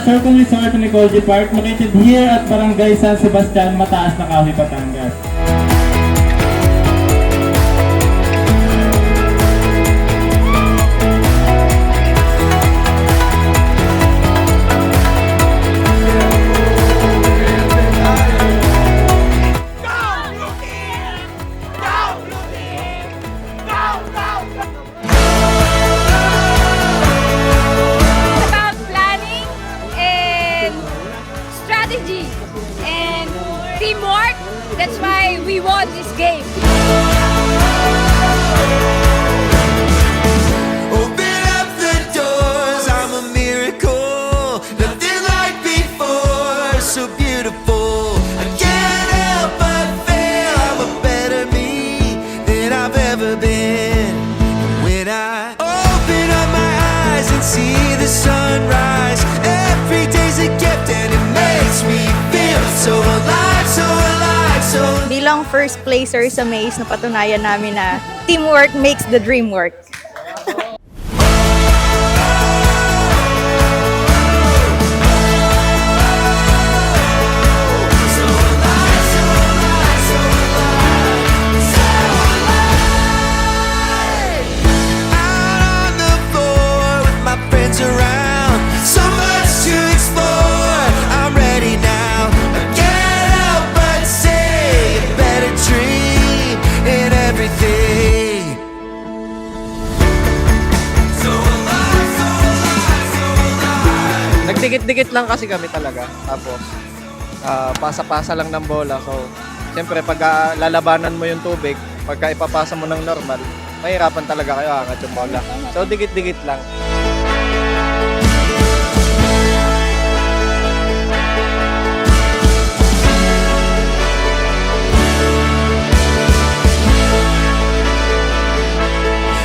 Shortong Resort ng Ecology Park located here at Barangay San Sebastian, Mataas na Kahoy, Batangas. About planning and strategy and teamwork. That's why we won this game. Open up the doors, I'm a miracle. Nothing like before, so beautiful. I can't help but feel I'm a better me than I've ever been. When I open up my eyes and see the sunrise, every day's a gift and it makes me feel so alive, so alive, so alive. Bilang first placer sa Maze, napatunayan namin na teamwork makes the dream work. Out on the floor with my friends around. So much to explore. I'm ready now. I can't help but say a better dream in everything. So alive, so alive, so alive. Nagdikit-dikit lang kasi kami talaga. Tapos, pasa-pasa lang ng bola. So, siyempre, pag lalabanan mo yung tubig, pagka ipapasa mo ng normal, mahirapan talaga kayo angat yung bola. So, dikit-dikit lang.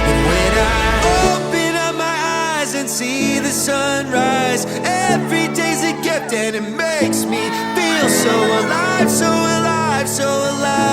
And when I open up my eyes and see the sunrise, every day's a gift and it makes me feel so alive, so alive, so alive.